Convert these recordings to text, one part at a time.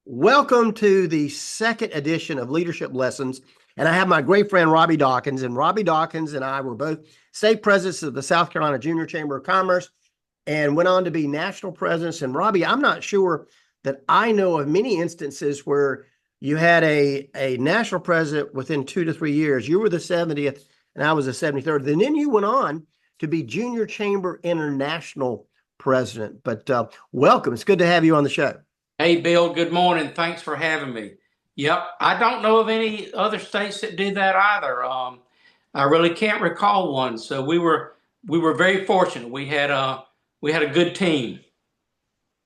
Welcome to the second edition of Leadership Lessons. And I have my great friend, Robby Dawkins. And Robby Dawkins and I were both state presidents of the South Carolina Junior Chamber of Commerce and went on to be national presidents. And Robby, I'm not sure that I know of many instances where you had a national president within 2 to 3 years. You were the 70th and I was the 73rd. And then you went on to be Junior Chamber International president. But welcome. It's good to have you on the show. Hey, Bill, good morning. Thanks for having me. Yep, I don't know of any other states that did that either. I really can't recall one. So we were very fortunate. We had a good team.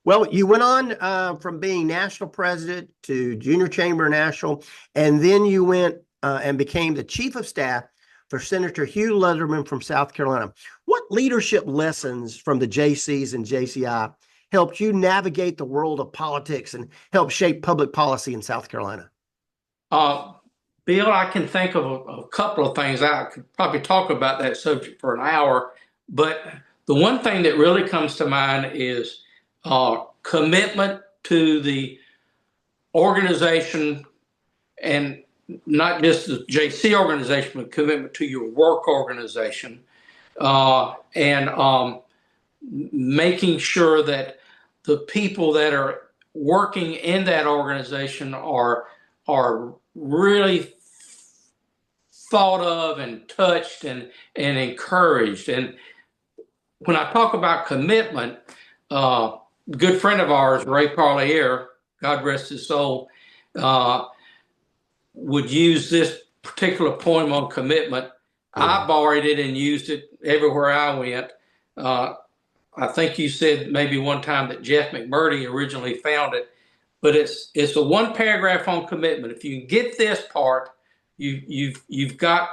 Well, you went on from being national president to junior chamber national, and then you went and became the chief of staff for Senator Hugh Leatherman from South Carolina. What leadership lessons from the Jaycees and JCI helped you navigate the world of politics and help shape public policy in South Carolina? Bill, I can think of a couple of things. I could probably talk about that subject for an hour, but the one thing that really comes to mind is commitment to the organization, and not just the JC organization, but commitment to your work organization, and making sure that the people that are working in that organization are really thought of and touched and encouraged. And when I talk about commitment, a good friend of ours, Ray Parlier, God rest his soul, would use this particular poem on commitment. I borrowed it and used it everywhere I went. I think you said maybe one time that Jeff McMurdy originally found it, but it's a one paragraph on commitment. If you can get this part, you've got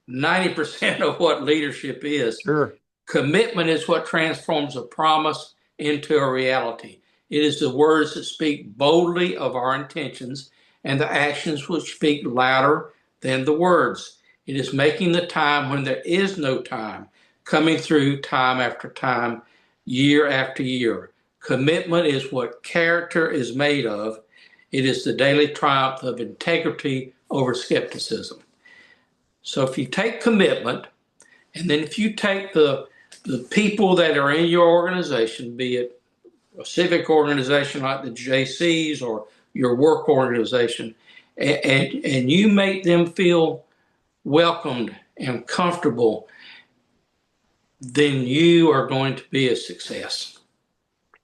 90% of what leadership is. Sure. Commitment is what transforms a promise into a reality. It is the words that speak boldly of our intentions and the actions which speak louder than the words. It is making the time when there is no time, coming through time after time, year after year. Commitment is what character is made of. It is the daily triumph of integrity over skepticism. So if you take commitment, and then if you take the people that are in your organization, be it a civic organization like the Jaycees or your work organization, and you make them feel welcomed and comfortable, then you are going to be a success.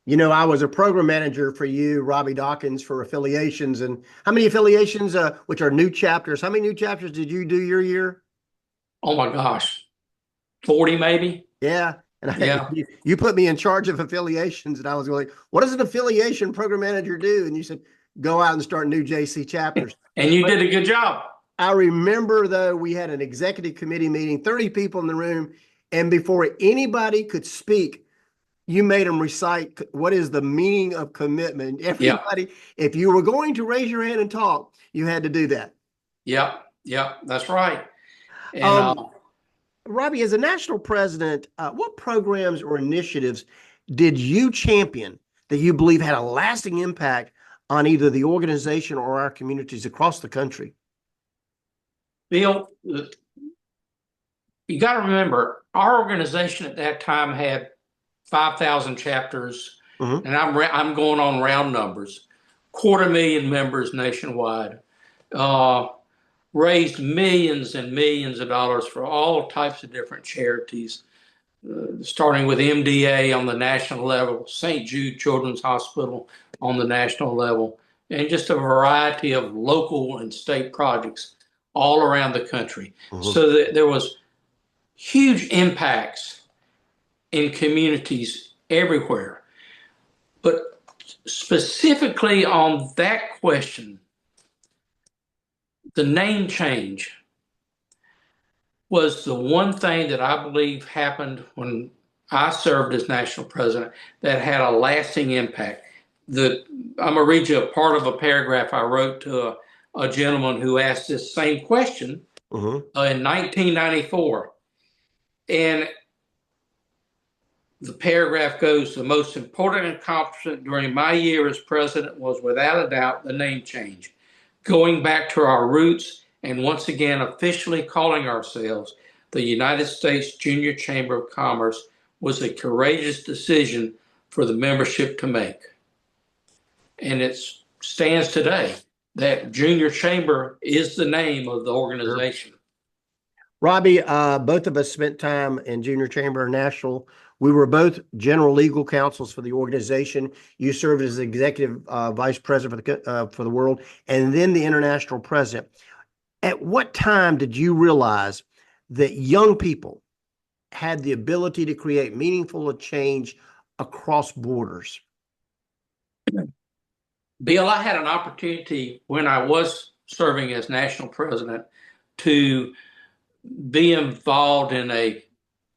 You know, I was a program manager for you, Robby Dawkins, for affiliations. And how many affiliations, which are new chapters, how many new chapters did you do your year? Oh my gosh, 40 maybe? Yeah. And you put me in charge of affiliations, and I was going, what does an affiliation program manager do? And you said, go out and start new JC chapters. And you did a good job. I remember, though, we had an executive committee meeting, 30 people in the room, and before anybody could speak, you made them recite what is the meaning of commitment. Everybody, if you were going to raise your hand and talk, you had to do that. Yep, that's right. And Robby, as a national president, what programs or initiatives did you champion that you believe had a lasting impact on either the organization or our communities across the country? Bill, you got to remember, our organization at that time had 5,000 chapters, and I'm going on round numbers, 250,000 members nationwide, raised millions and millions of dollars for all types of different charities, starting with MDA on the national level, St. Jude Children's Hospital on the national level, and just a variety of local and state projects all around the country. So that there was huge impacts in communities everywhere. But specifically on that question, the name change was the one thing that I believe happened when I served as national president that had a lasting impact. I'm going to read you a part of a paragraph I wrote to a gentleman who asked this same question in 1994. And the paragraph goes, the most important accomplishment during my year as president was without a doubt the name change. Going back to our roots and once again officially calling ourselves the United States Junior Chamber of Commerce was a courageous decision for the membership to make. And it stands today that Junior Chamber is the name of the organization. Sure. Robby, both of us spent time in Junior Chamber National. We were both general legal counsels for the organization. You served as executive vice president for the world, and then the international president. At what time did you realize that young people had the ability to create meaningful change across borders? Bill, I had an opportunity when I was serving as national president to be involved in a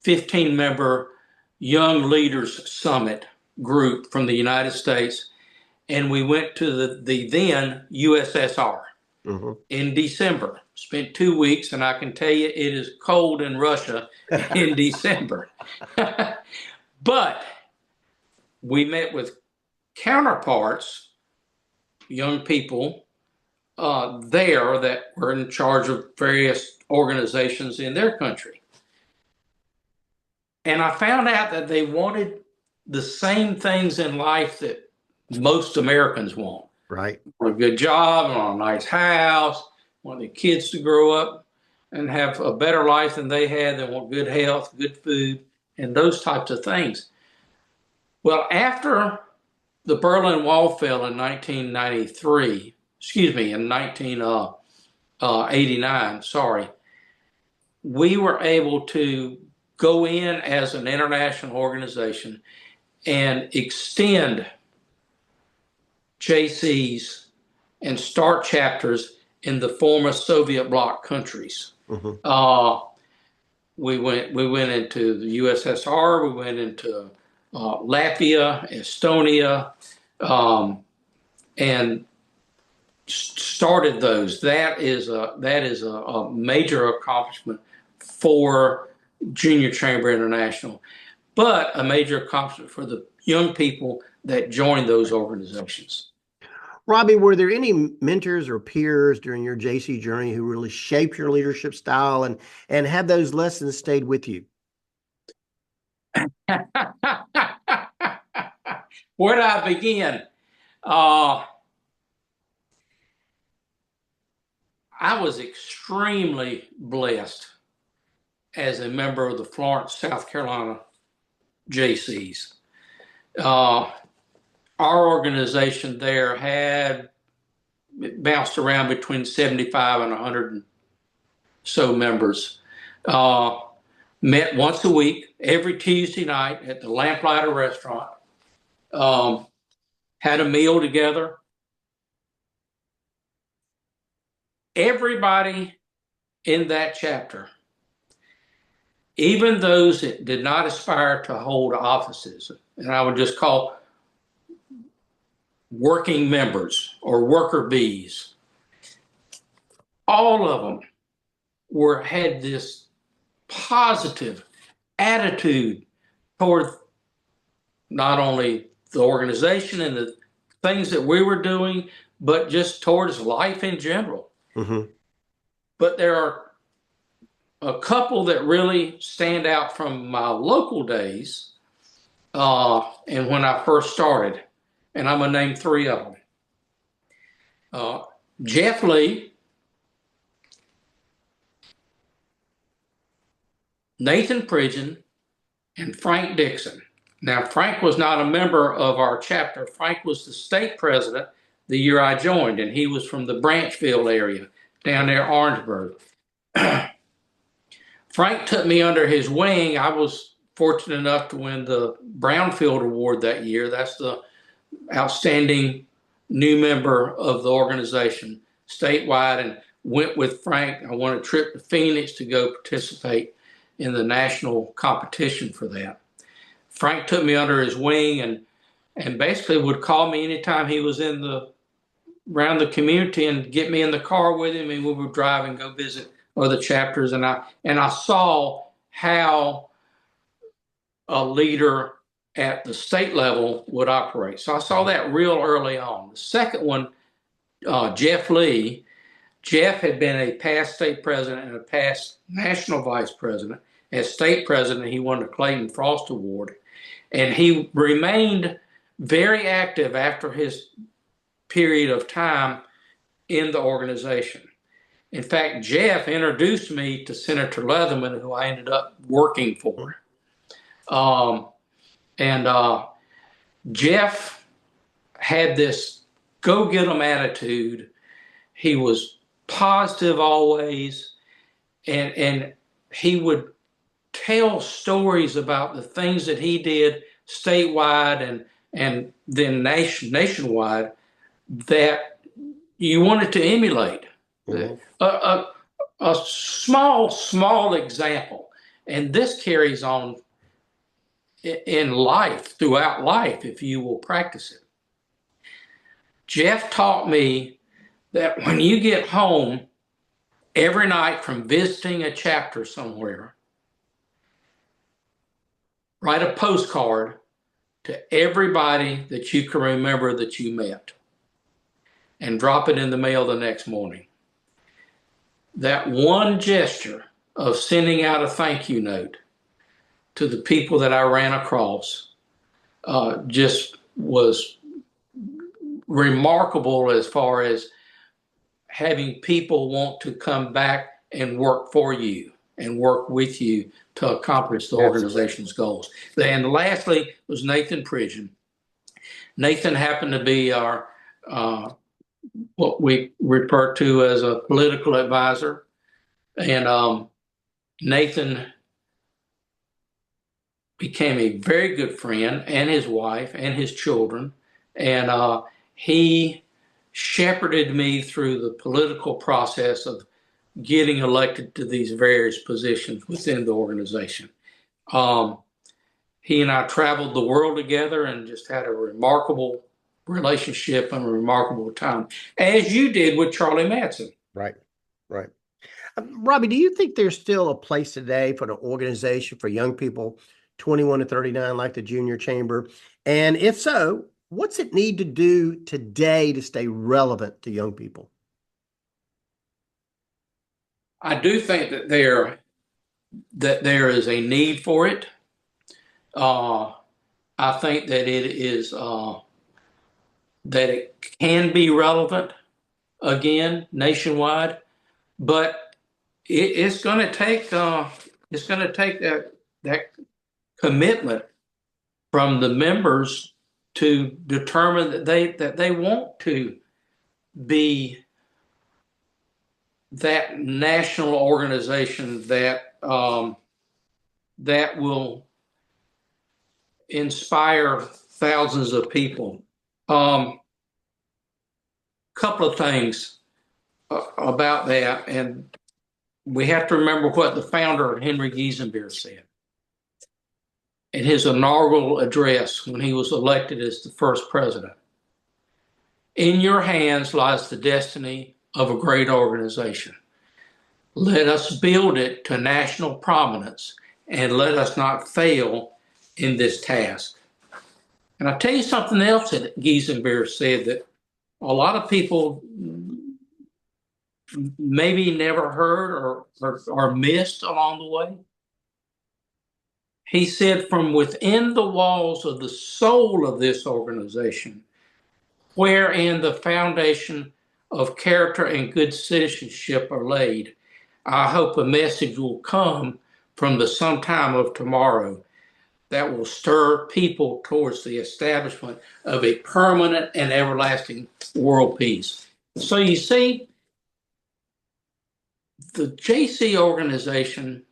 15-member Young Leaders Summit group from the United States, and we went to the then USSR in December. Spent 2 weeks, and I can tell you it is cold in Russia in December. But we met with counterparts, young people there that were in charge of various organizations in their country. And I found out that they wanted the same things in life that most Americans want. Right. A good job, a nice house, want their kids to grow up and have a better life than they had. They want good health, good food, and those types of things. Well, after the Berlin Wall fell in 1989, we were able to go in as an international organization and extend Jaycees and start chapters in the former Soviet bloc countries. We went into the USSR, we went into Latvia, Estonia, and started those. That is a major accomplishment for Junior Chamber International, but a major accomplishment for the young people that joined those organizations. Robby, were there any mentors or peers during your JC journey who really shaped your leadership style, and have those lessons stayed with you? Where do I begin? I was extremely blessed as a member of the Florence, South Carolina Jaycees. Our organization there had bounced around between 75 and 100 and so members. Met once a week, every Tuesday night at the Lamplighter Restaurant. Had a meal together. Everybody in that chapter, even those that did not aspire to hold offices, and I would just call working members or worker bees, all of them had this positive attitude toward not only the organization and the things that we were doing, but just towards life in general. But there are a couple that really stand out from my local days and when I first started, and I'm going to name three of them. Jeff Lee, Nathan Pridgeon, and Frank Dixon. Now, Frank was not a member of our chapter. Frank was the state president the year I joined, and he was from the Branchville area down there, Orangeburg. Frank took me under his wing. I was fortunate enough to win the Brownfield Award that year. That's the outstanding new member of the organization statewide, and went with Frank. I won a trip to Phoenix to go participate in the national competition for that. Frank took me under his wing and basically would call me anytime he was around the community and get me in the car with him, and we would drive and go visit other chapters. And I saw how a leader at the state level would operate. So I saw that real early on. The second one, Jeff Lee. Jeff had been a past state president and a past national vice president. As state president, he won the Clayton Frost Award. And he remained very active after his period of time in the organization. In fact, Jeff introduced me to Senator Leatherman, who I ended up working for. Jeff had this go-get-em attitude. He was positive always, and he would tell stories about the things that he did statewide and then nationwide that you wanted to emulate. Mm-hmm. A small example, and this carries on in life, throughout life, if you will practice it. Jeff taught me that when you get home every night from visiting a chapter somewhere, write a postcard to everybody that you can remember that you met and drop it in the mail the next morning. That one gesture of sending out a thank you note to the people that I ran across just was remarkable as far as having people want to come back and work for you and work with you to accomplish the organization's goals. And lastly was Nathan Pridgeon. Nathan happened to be our what we refer to as a political advisor. And Nathan became a very good friend, and his wife and his children. And he shepherded me through the political process of getting elected to these various positions within the organization. He and I traveled the world together and just had a remarkable relationship and a remarkable time, as you did with Charlie Madsen. Right. Robby, do you think there's still a place today for an organization for young people 21 to 39 like the Junior Chamber? And if so, what's it need to do today to stay relevant to young people? I do think that there is a need for it. I think that it is that it can be relevant again nationwide, but it's going to take that commitment from the members to determine that they want to be that national organization that that will inspire thousands of people. Couple of things about that, and we have to remember what the founder, Henry Giesenbeer, said in his inaugural address when he was elected as the first president. In your hands lies the destiny of a great organization. Let us build it to national prominence, and let us not fail in this task. And I'll tell you something else that Giesenbeer said that a lot of people maybe never heard or missed along the way. He said, from within the walls of the soul of this organization, wherein the foundation of character and good citizenship are laid, I hope a message will come from the sometime of tomorrow that will stir people towards the establishment of a permanent and everlasting world peace. So you see, the JC organization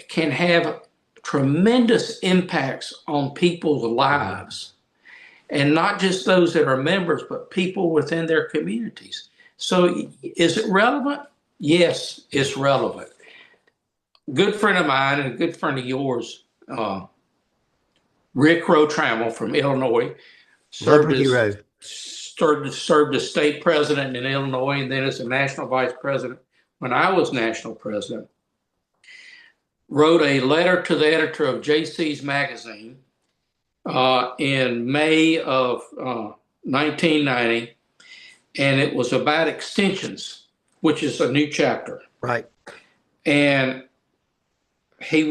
can have tremendous impacts on people's lives, and not just those that are members, but people within their communities. So is it relevant? Yes, it's relevant. Good friend of mine and a good friend of yours, Rick Rotrammel from Illinois, served as state president in Illinois and then as a national vice president when I was national president. wrote a letter to the editor of Jaycees magazine in May of 1990, and it was about extensions, which is a new chapter. Right. And he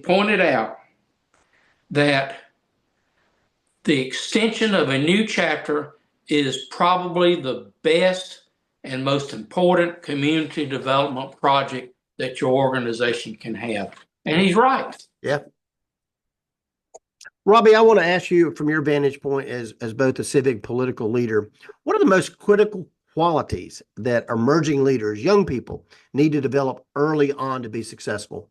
pointed out that the extension of a new chapter is probably the best and most important community development project that your organization can have. And he's right. Yeah. Robby, I want to ask you from your vantage point as both a civic political leader, what are the most critical qualities that emerging leaders, young people, need to develop early on to be successful?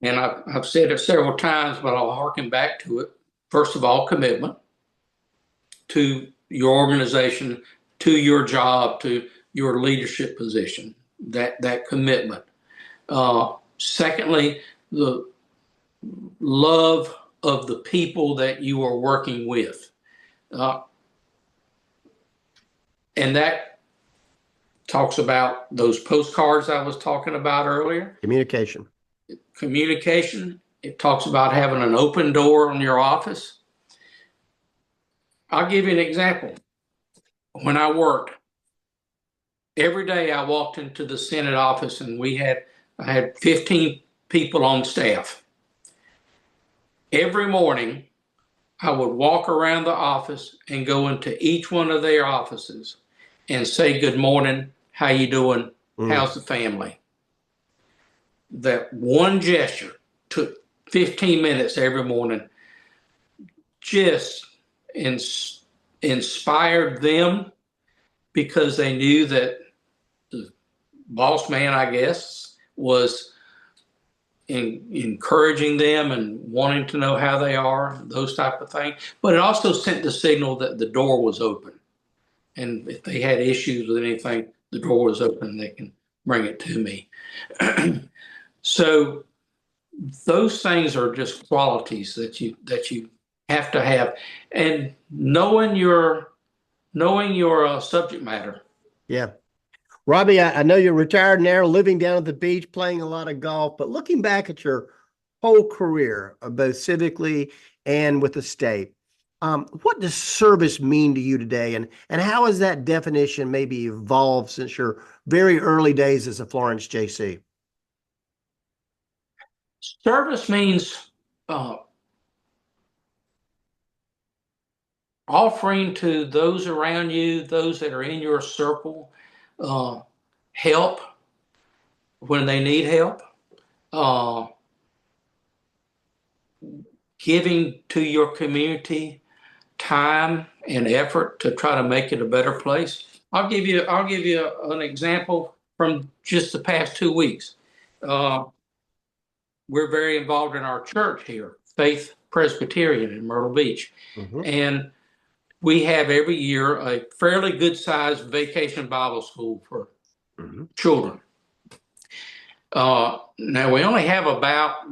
And I've said it several times, but I'll harken back to it. First of all, commitment to your organization, to your job, to your leadership position, that commitment. Secondly, the love of the people that you are working with. And that talks about those postcards I was talking about earlier. Communication. It talks about having an open door on your office. I'll give you an example. When I worked, every day I walked into the Senate office and I had 15 people on staff. Every morning, I would walk around the office and go into each one of their offices and say, good morning, how you doing, how's the family? That one gesture took 15 minutes every morning, just inspired them because they knew that the boss man, I guess, was encouraging them and wanting to know how they are, those type of things. But it also sent the signal that the door was open. And if they had issues with anything, the door was open, they can bring it to me. So those things are just qualities that you have to have, and knowing your subject matter. Yeah. Robby, I know you're retired now, living down at the beach, playing a lot of golf, but looking back at your whole career, both civically and with the state, what does service mean to you today? And how has that definition maybe evolved since your very early days as a Florence Jaycee? Service means offering to those around you, those that are in your circle, help when they need help, giving to your community time and effort to try to make it a better place. I'll give you an example from just the past 2 weeks. We're very involved in our church here, Faith Presbyterian in Myrtle Beach. And we have every year a fairly good-sized vacation Bible school for children. Now, we only have about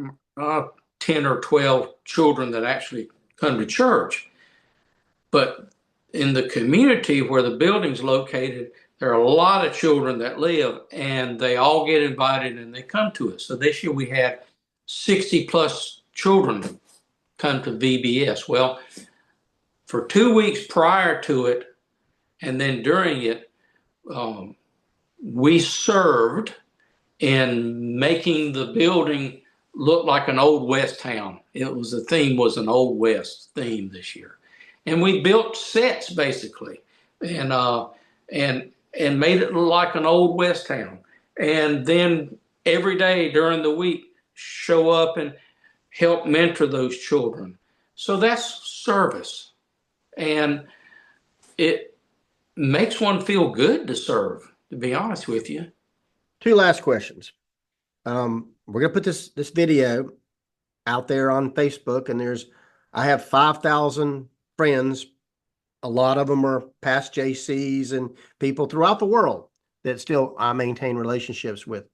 10 or 12 children that actually come to church. But in the community where the building's located, there are a lot of children that live, and they all get invited and they come to us. So this year we had 60-plus children come to VBS. Well, for 2 weeks prior to it and then during it, we served in making the building look like an Old West town. The theme was an Old West theme this year. And we built sets basically and made it look like an Old West town. And then every day during the week, show up and help mentor those children. So that's service. And it makes one feel good to serve, to be honest with you. 2 last questions. We're going to put this video out there on Facebook, and I have 5,000 friends. A lot of them are past Jaycees and people throughout the world that still I maintain relationships with.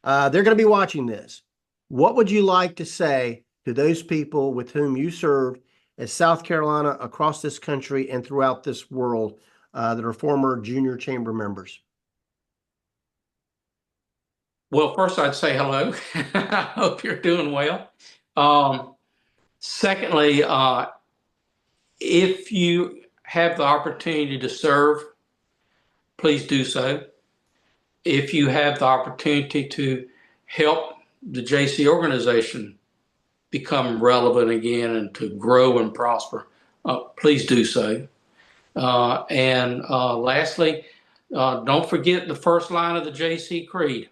They're going to be watching this. What would you like to say to those people with whom you served as South Carolina, across this country, and throughout this world that are former junior chamber members? Well, first I'd say hello. I hope you're doing well. Secondly, if you have the opportunity to serve, please do so. If you have the opportunity to help the JC organization become relevant again and to grow and prosper, please do so. And lastly, don't forget the first line of the JC Creed.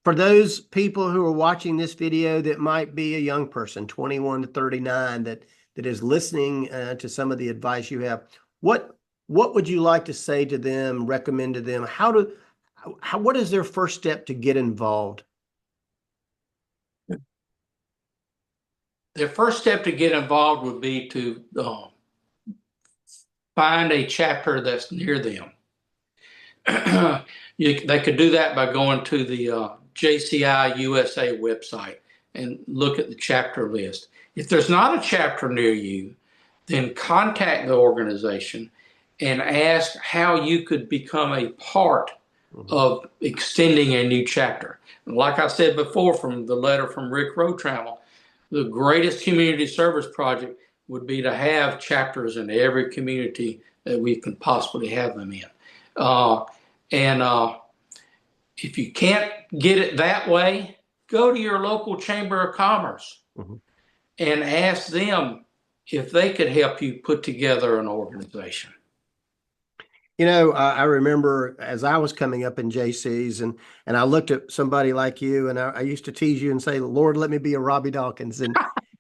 For those people who are watching this video that might be a young person, 21 to 39, that is listening to some of the advice you have, what would you like to say to them, recommend to them? What is their first step to get involved? Their first step to get involved would be to find a chapter that's near them. They could do that by going to the JCI USA website and look at the chapter list. If there's not a chapter near you, then contact the organization and ask how you could become a part of extending a new chapter. Like I said before, from the letter from Rick Road Travel, the greatest community service project would be to have chapters in every community that we can possibly have them in. And if you can't get it that way, go to your local Chamber of Commerce and ask them if they could help you put together an organization. You know, I remember as I was coming up in Jaycees and I looked at somebody like you, and I used to tease you and say, Lord, let me be a Robby Dawkins.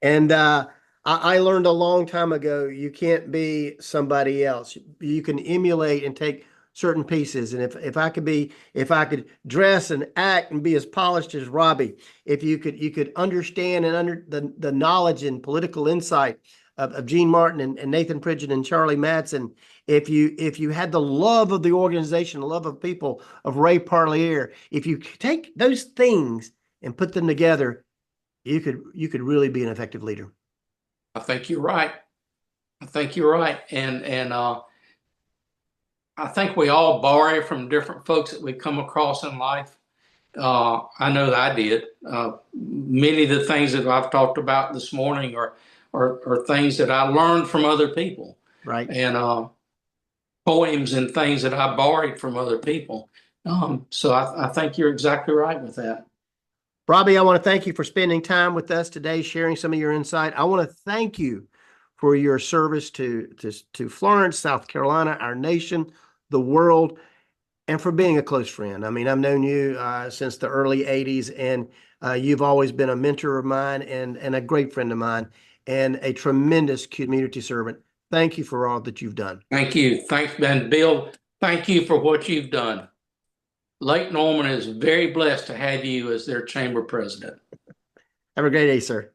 And I learned a long time ago, you can't be somebody else. You can emulate and take certain pieces. And if I could dress and act and be as polished as Robby, if you could understand and under the knowledge and political insight of Gene Martin and Nathan Pridgeon and Charlie Madsen, if you had the love of the organization, the love of people, of Ray Parlier, if you take those things and put them together, you could really be an effective leader. I think you're right. I think you're right. And I think we all borrow from different folks that we come across in life. I know that I did. Many of the things that I've talked about this morning are things that I learned from other people. Right. And poems and things that I borrowed from other people. So I think you're exactly right with that. Robby, I want to thank you for spending time with us today, sharing some of your insight. I want to thank you for your service to Florence, South Carolina, our nation, the world, and for being a close friend. I mean, I've known you since the early 80s, and you've always been a mentor of mine and a great friend of mine and a tremendous community servant. Thank you for all that you've done. Thank you. Thanks, Ben. Bill, thank you for what you've done. Lake Norman is very blessed to have you as their chamber president. Have a great day, sir.